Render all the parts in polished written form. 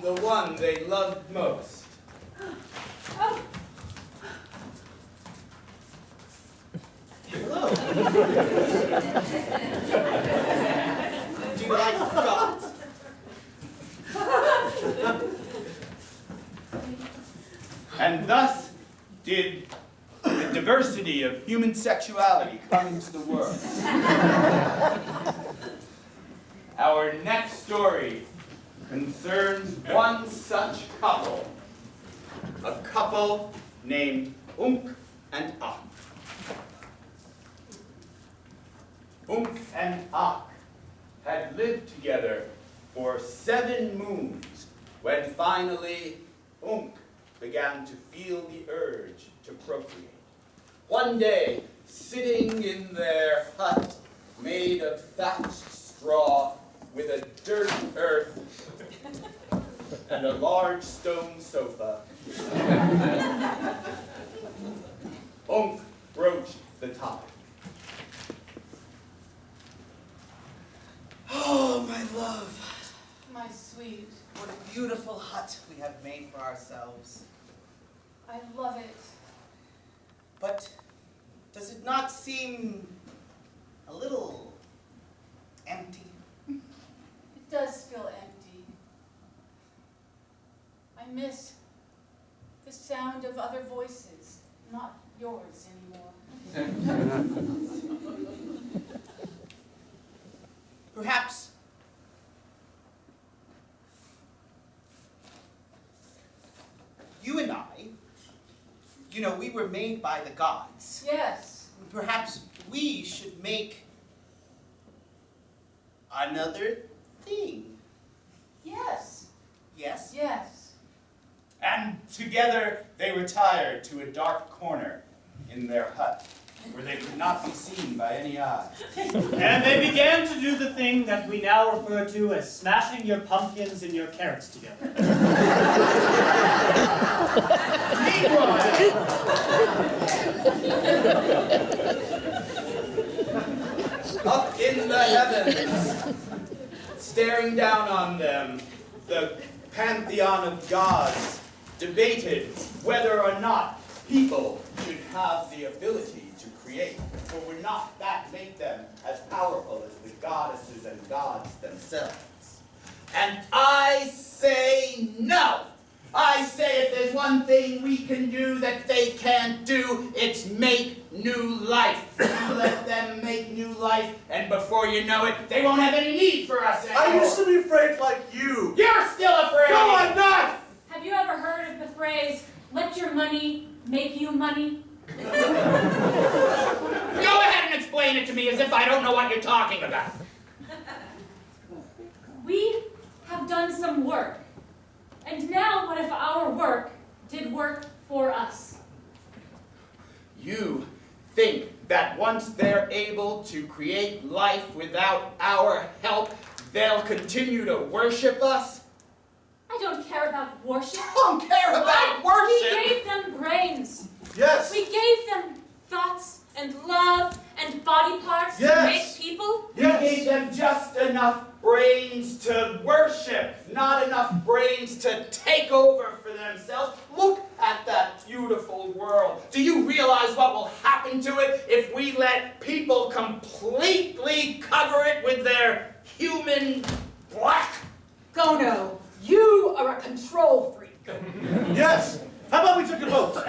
The one they loved most. Oh. Hello. Do you like gods? And thus did the diversity of human sexuality come into the world. Our next story concerns one such couple. A couple named Unk and Ach. Unk and Ach had lived together for 7 moons when finally Unk began to feel the urge to procreate. One day, sitting in their hut made of thatched straw with a dirt earth and a large stone sofa, Unk broached the topic. Oh, my love. My sweet. What a beautiful hut we have made for ourselves. I love it. But does it not seem a little empty? It does feel empty. I miss the sound of other voices, not yours anymore. Perhaps you and I, you know, we were made by the gods. Yes. Perhaps we should make another thing. Yes. Yes? Yes. And together they retired to a dark corner in their hut, where they could not be seen by any eye. And they began to do the thing that we now refer to as smashing your pumpkins and your carrots together. Up in the heavens, staring down on them, the pantheon of gods debated whether or not people should have the ability to create, for would not that make them as powerful as the goddesses and gods themselves? And I say no. I say if there's one thing we can do that they can't do, it's make new life. You let them make new life, and before you know it, they won't have any need for us anymore. I used to be afraid like you. You're still afraid! No, I'm not! Have you ever heard of the phrase, let your money make you money? Go ahead and explain it to me as if I don't know what you're talking about. We have done some work. And now what if our work did work for us? You think that once they're able to create life without our help, they'll continue to worship us? I don't care about worship. Don't care about worship! We gave them brains. Yes. We gave them thoughts and love and body parts to Yes. make people. We gave them just enough brains to worship, not enough brains to take over for themselves. Look at that beautiful world. Do you realize what will happen to it if we let people completely cover it with their human black? Gono, you are a control freak. Yes. How about we take a vote?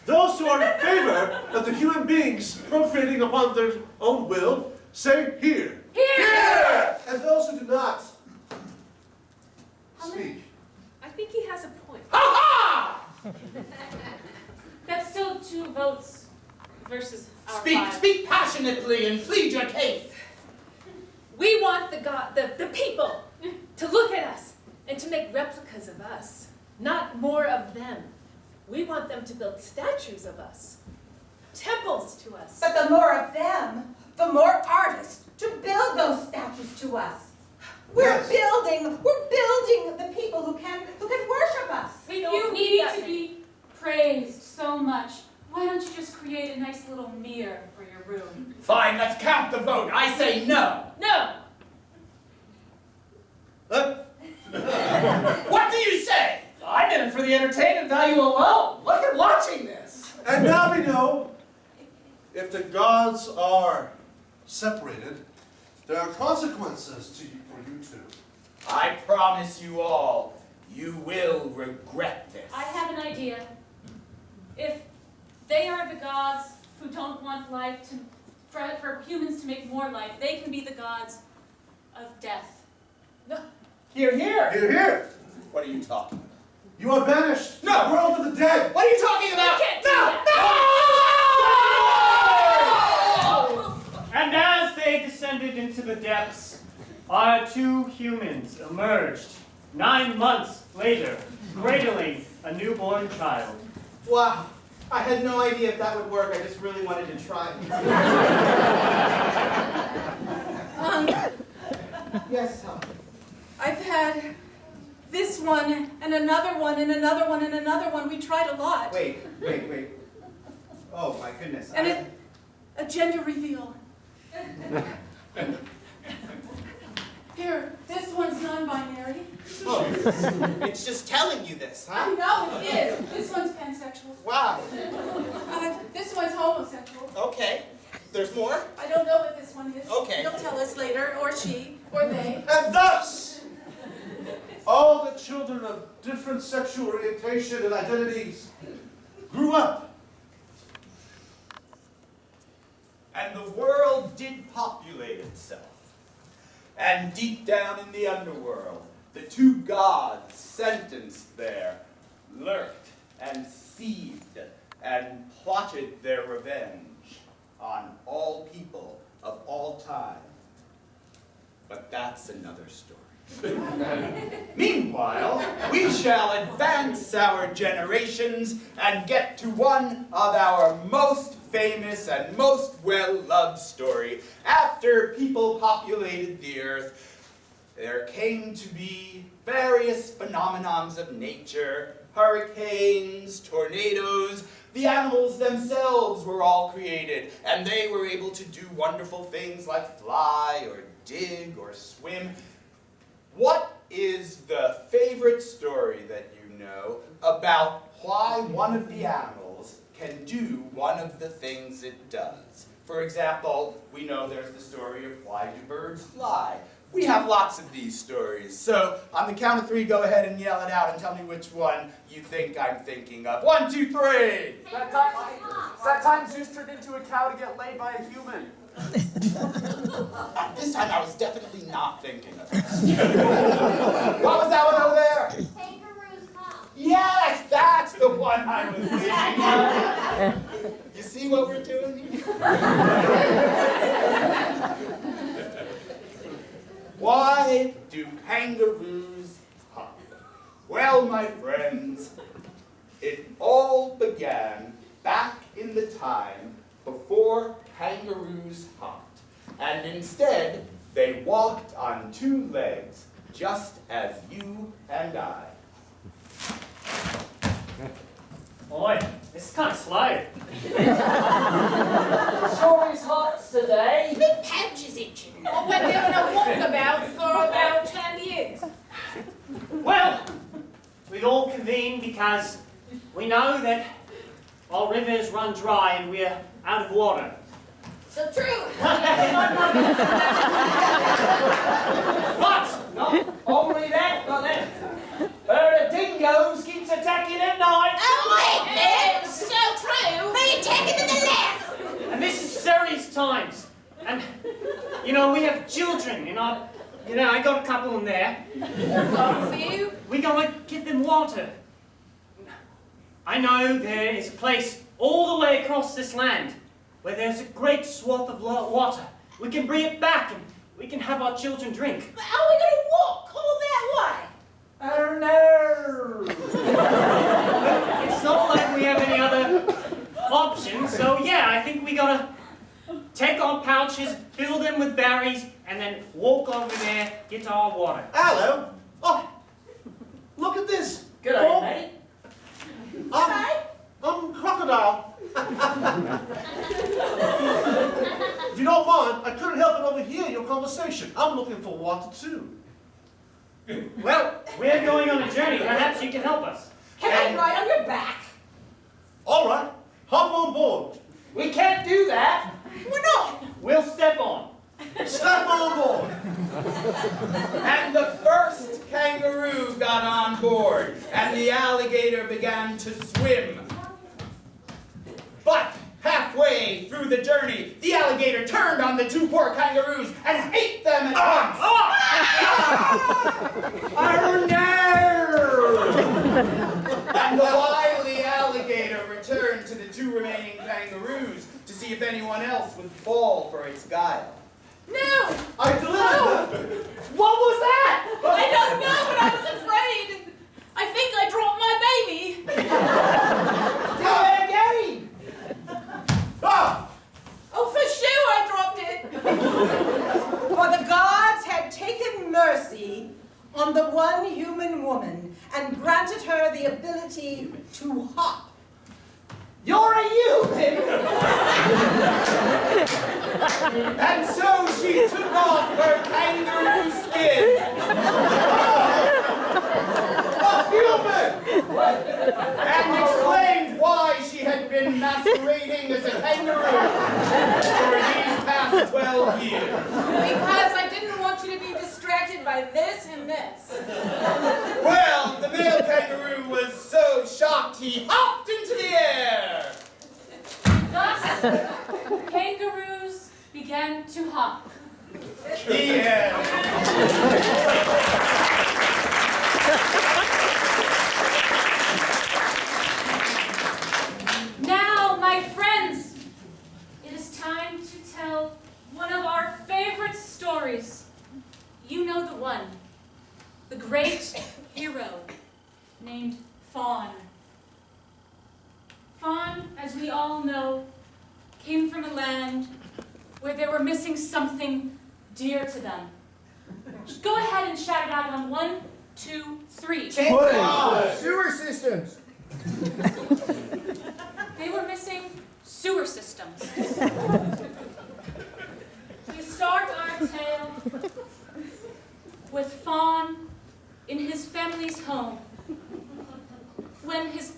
Those who are in favor of the human beings procreating upon their own will, say here. Here! And those who do not, speak. I think he has a point. Ha-ha! That's still 2 votes versus our 5. Speak passionately and plead your case. We want the people to look at us and to make replicas of us, not more of them. We want them to build statues of us, temples to us. But the more of them, the more artists to build those statues to us. We're building the people who can worship us. If you need to be praised so much, why don't you just create a nice little mirror for your room? Fine, let's count the vote. I say no. No! What do you say? the entertainment value alone. Look at watching this. And now we know if the gods are separated, there are consequences for you two. I promise you all, you will regret this. I have an idea. If they are the gods who don't want life for humans to make more life, they can be the gods of death. Here, here. Here, here. What are you talking about? You are banished No. to the world of the dead. What are you talking about? can't do No! And as they descended into the depths, our two humans emerged 9 months later, cradling a newborn child. Wow. I had no idea if that would work. I just really wanted to try. Yes, Tom. I've had this one, and another one, and another one, and another one. We tried a lot. Wait. Oh, my goodness. And a gender reveal. Here, this one's non-binary. Oh, it's just telling you this, I huh? know it is. This one's pansexual. Wow. This one's homosexual. Okay. There's more? I don't know what this one is. Okay. You'll tell us later, or she, or they. And thus, all the children of different sexual orientation and identities grew up. And the world did populate itself. And deep down in the underworld, the two gods sentenced there lurked and seethed and plotted their revenge on all people of all time. But that's another story. Meanwhile, we shall advance our generations and get to one of our most famous and most well-loved story. After people populated the earth, there came to be various phenomenons of nature, hurricanes, tornadoes. The animals themselves were all created, and they were able to do wonderful things like fly or dig or swim. What is the favorite story that you know about why one of the animals can do one of the things it does? For example, we know there's the story of why do birds fly. We have lots of these stories. So on the count of 3, go ahead and yell it out and tell me which one you think I'm thinking of. 1, 2, 3! That time Zeus turned into a cow to get laid by a human. This time I was definitely not thinking of it. What was that one over there? Kangaroo's hump. Yes, that's the one I was thinking of. You see what we're doing here? Why do kangaroos hop? Well, my friends, it all began back in the time before kangaroos hopped, and instead they walked on 2 legs, just as you and I. Boy, this is kind of slow. Stories hot today. My pouch is itching. Well, we're doing a walkabout for about 10 years. Well, we've all convened because we know that our rivers run dry and we're out of water. So true. But Not only that, but that herd of dingoes keeps attacking at night. Oh, wait, it's so true. They attacking to the left. and this is serious times. And you know, we have children in our, you know, I got a couple in there. For you? We gotta give them water. I know there is a place all the way across this land where there's a great swath of water. We can bring it back and we can have our children drink. But are we going to walk all that way? Oh no! It's not like we have any other options, so yeah, I think we gotta take our pouches, fill them with berries, and then walk over there, get our water. Hello. Oh, look at this. Good day, mate. I'm Crocodile. If you don't mind, I couldn't help but overhear your conversation. I'm looking for water too. Well, we're going on a journey. Perhaps you can help us. Can I ride on your back? All right, hop on board. We can't do that. Why not? We'll step on. Step on board. And the first kangaroo got on board, and the alligator began to swim. But halfway through the journey, the alligator turned on the two poor kangaroos and ate them at once. Oh no! And the wily alligator returned to the two remaining kangaroos to see if anyone else would fall for its guile. No! I delivered them. What was that? I don't know, but I was afraid. I think I dropped my baby. Do it again! Ah! Oh, for sure I dropped it. For the gods had taken mercy on the one human woman and granted her the ability to hop. You're a human! And so she took off her kangaroo skin Human! and explained why she had been masquerading as a kangaroo for these past 12 years. Because I didn't want you to be distracted by this and this. Well, the male kangaroo was so shocked he hopped into the air. Thus, kangaroos began to hop. The end. Now, my friends, it is time to tell one of our favorite stories. You know the one, the great hero named Fawn. Fawn, as we all know, came from a land where they were missing something dear to them. Go ahead and shout it out on 1, 2, 3. Sewer systems. They were missing sewer systems. We start our tale with Fawn in his family's home when his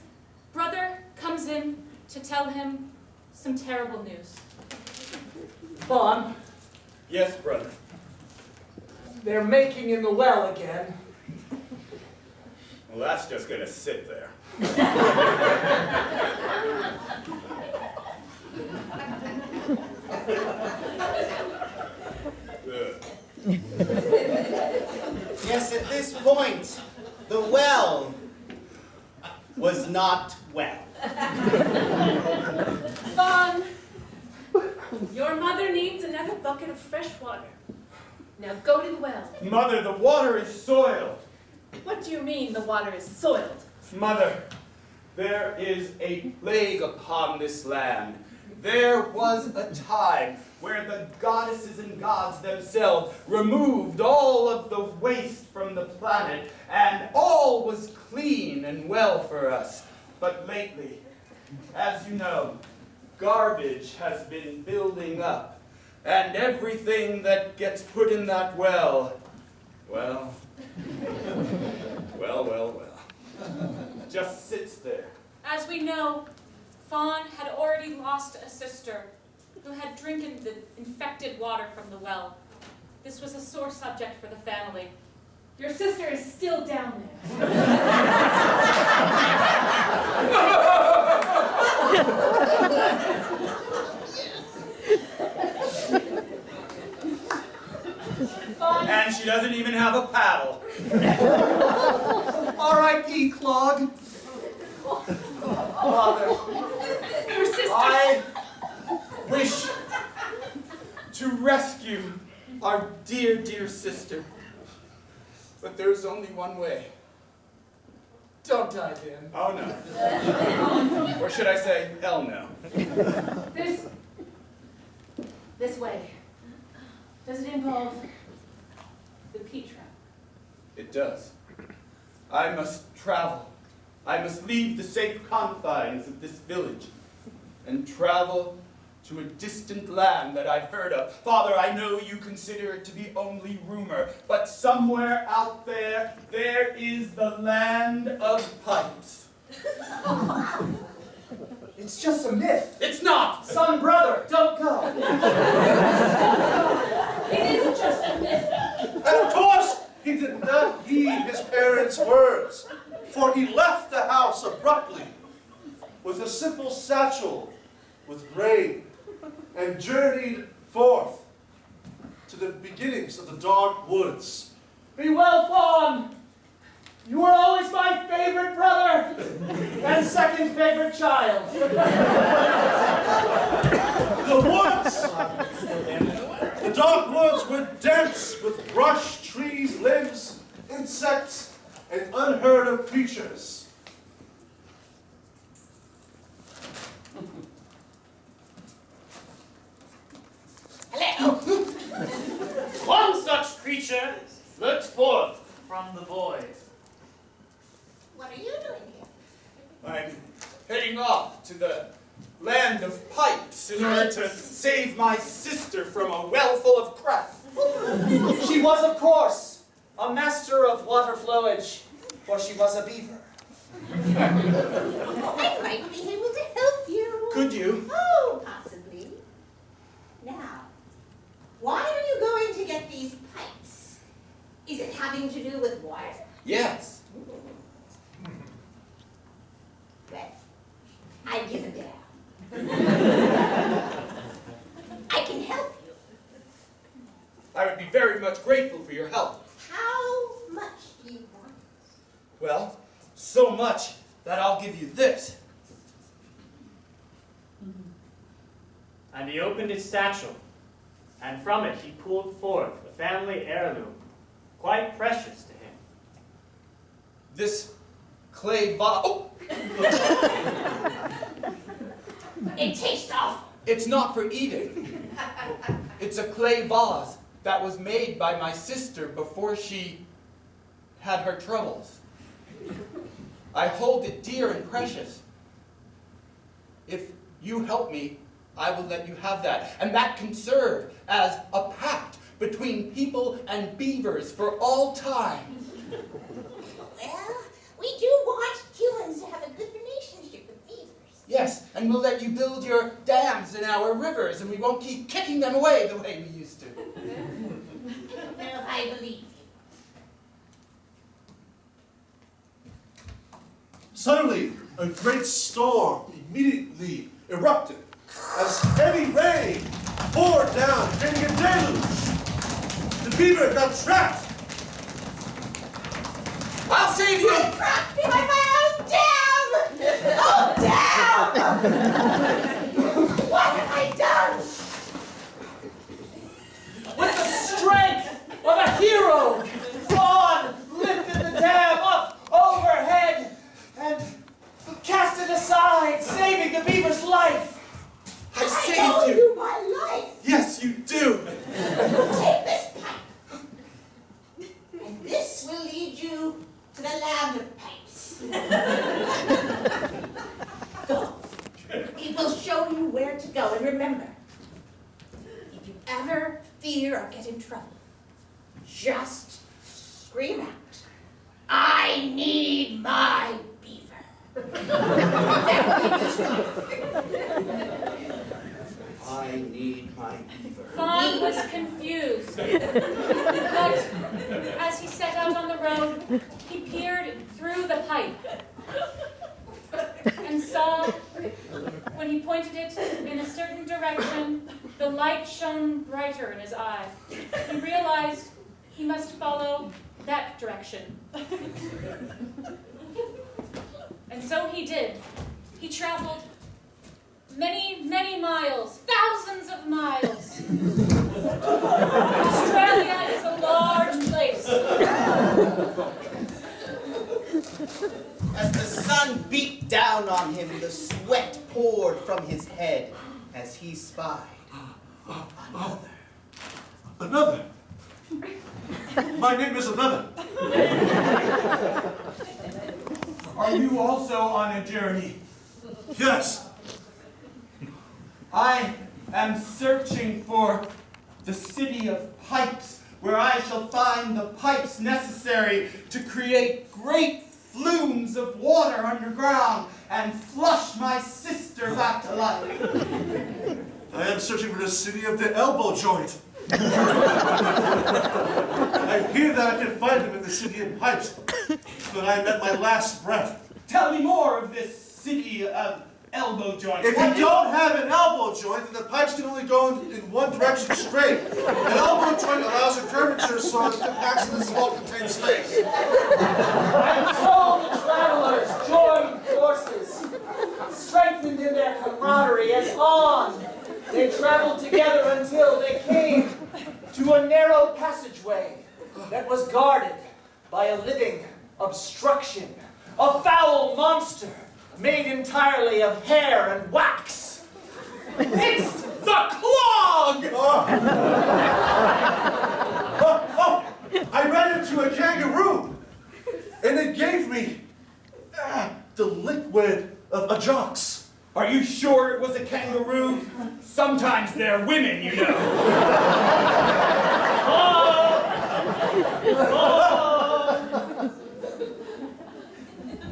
brother comes in to tell him some terrible news. Fawn, Yes, brother. they're making in the well again. Well, that's just gonna sit there. Yes, at this point, the well was not well. Fawn, your mother needs another bucket of fresh water. Now go to the well. Mother, the water is soiled. What do you mean the water is soiled? Mother, there is a plague upon this land. There was a time where the goddesses and gods themselves removed all of the waste from the planet, and all was clean and well for us. But lately, as you know, garbage has been building up, and everything that gets put in that well, well, just sits there. As we know, Fawn had already lost a sister who had drinking the infected water from the well. This was a sore subject for the family. Your sister is still down there. Fawn, And she doesn't even have a paddle. R.I.P. Clog. Father, Your sister. I wish to rescue our dear, dear sister. But there's only one way. Don't dive in. Oh no. Or should I say, hell no. This way. Does it involve the Petra? It does. I must travel. I must leave the safe confines of this village and travel to a distant land that I've heard of. Father, I know you consider it to be only rumor, but somewhere out there, there is the land of pipes. It's just a myth. It's not! Son, brother, don't go! It is just a myth. And of course, he did not heed his parents' words, for he left the house abruptly with a simple satchel with grain and journeyed forth to the beginnings of the dark woods. Be well, Fawn! You were always my favorite brother and second favorite child. The woods, the dark woods were dense with brush, trees, limbs, insects, and unheard of creatures. One such creature looked forth from the void. What are you doing here? I'm heading off to the land of pipes in order to save my sister from a well full of crap. She was, of course, a master of water flowage, for she was a beaver. I might be able to help you. Could you? Oh, possibly. Now, why are you going to get these pipes? Is it having to do with water? Yes. Well, I give a damn. I can help you. I would be very much grateful for your help. How much do you want? Well, so much that I'll give you this. And he opened his satchel, and from it he pulled forth a family heirloom, quite precious to him. This clay vase. Oh! It tastes awful. It's not for eating. It's a clay vase that was made by my sister before she had her troubles. I hold it dear and precious. If you help me, I will let you have that. And that can serve as a pact between people and beavers for all time. Well, we do want humans to have a good relationship with beavers. Yes, and we'll let you build your dams in our rivers, and we won't keep kicking them away the way we used to. I don't know if I believe you. Suddenly, a great storm immediately erupted as heavy rain poured down, creating a deluge. The beaver got trapped. I'll save you! I'm trapped behind my own dam! Oh, dam! What have I done? With the strength of a hero, Fawn lifted the dam up overhead and cast it aside, saving the beaver's life. I I saved owe you! you my life. Yes, you do! Take this pipe. And this will lead you to the land of pipes. Go. It will show you where to go. And remember, if you ever fear or get in trouble, just scream out, I need my beaver. That will give you strength. I need my beaver. Fawn was confused, but as he set out on the road, he peered through the pipe and saw, when he pointed it in a certain direction, the light shone brighter in his eye. He realized he must follow that direction. And so he did. He traveled many, many miles, thousands of miles. Australia is a large place. As the sun beat down on him, the sweat poured from his head as he spied another. Another. My name is Another. Are you also on a journey? Yes. I am searching for the city of pipes, where I shall find the pipes necessary to create great flumes of water underground and flush my sister back to life. I am searching for the city of the elbow joint. I hear that I can find him in the city of pipes, but I am at my last breath. Tell me more of this city of elbow joints. If you don't have an elbow joint, then the pipes can only go in one direction straight. An elbow joint allows a curvature so it compacts in a small contained space. And so the travelers joined forces, strengthened in their camaraderie, and on they traveled together until they came to a narrow passageway that was guarded by a living obstruction, a foul monster made entirely of hair and wax. It's the clog! I ran into a kangaroo, and it gave me the liquid of Ajax. Are you sure it was a kangaroo? Sometimes they're women, you know.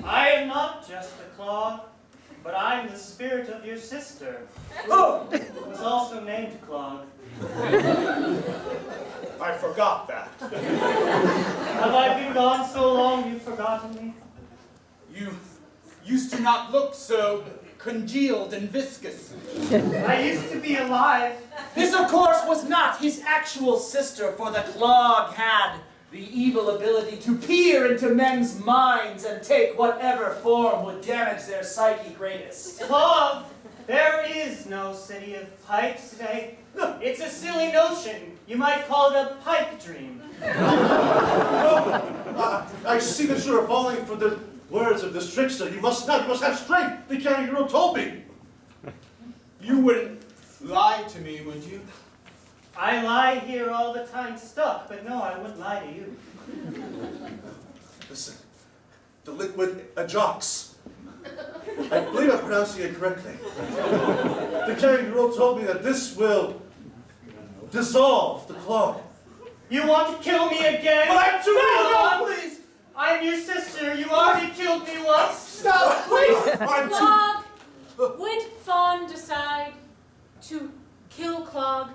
I am not just the clog, but I'm the spirit of your sister, who was also named Clog. I forgot that. Have I been gone so long you've forgotten me? You used to not look so congealed and viscous. I used to be alive. This, of course, was not his actual sister, for the clog had the evil ability to peer into men's minds and take whatever form would damage their psyche greatest. Clog, there is no city of pipes today. It's a silly notion. You might call it a pipe dream. I see that you are falling for the words of this trickster. You must not. You must have strength. The kangaroo told me. You wouldn't lie to me, would you? I lie here all the time stuck, but no, I wouldn't lie to you. Listen, the liquid Ajax. I believe I'm pronouncing it correctly. The kangaroo told me that this will dissolve the clog. You want to kill me again? But I'm too No, late. please. I'm your sister. You already killed me once. Stop, please! I'm too... Clog, would Fawn decide to kill Clog,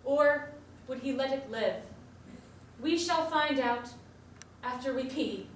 or would he let it live? We shall find out after we pee.